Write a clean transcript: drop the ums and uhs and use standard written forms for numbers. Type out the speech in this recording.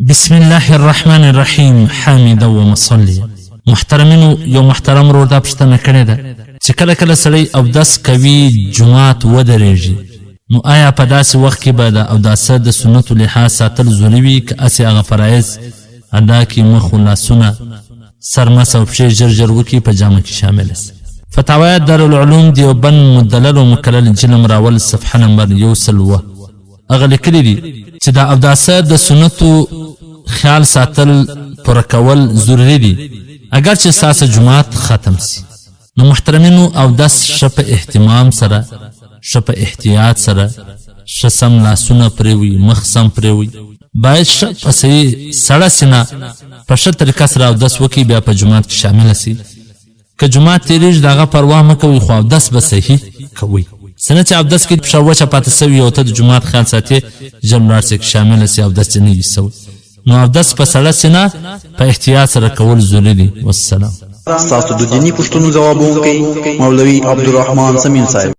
بسم الله الرحمن الرحیم حامد و مصلی. محترمینو یو محترم ورور دا پوښتنه کړې ده چې کله کله سړی اودس کوي جماعت ودرېږي نو آیا په داسې وخت کې به د اوداسه د سنتو لحاظ ساتل ضروري وي که هسې هغه فرایض ادا کړي مخ و لاسونه سر مس او پښې ژر ژر وکړي په جامه کې شامله سي. فتاوی دارالعلوم دیوبند مدلل و مکلل جلم راول صفحه نمبر 107 هغه لیکلي دي چې د اوداسه د سنتو خیال ساتل پوره کول ضروري دي اگر چې ستاسو جماعت ختم سي. نو محترمینو اودس ښه په اهتمام سره ښه په احتیاط سره ښه سم لاسونه پرېوي مخ سم پرېوي باید ښه په صحیح سړه سینه په ښه طریقه سره اودس وکړي بیا په جماعت کې شامله سي. که جماعت تېرېږي د هغه پروا مه کوئ خو اودس به صحیح کوئ. څنګه چې اودس کې پښه وچه پاتې سوي او ته د جماعت خیال ساتې ژر ولاړ سې کې شامله سي اودس دې نه وي سوی. نو اودس په سړه سینه په احتیاط سره کول ضروري دي. والسلام. ستاسو د دیني پوښتنو ځوابونکی مولوي عبدالرحمن سمین صاحب.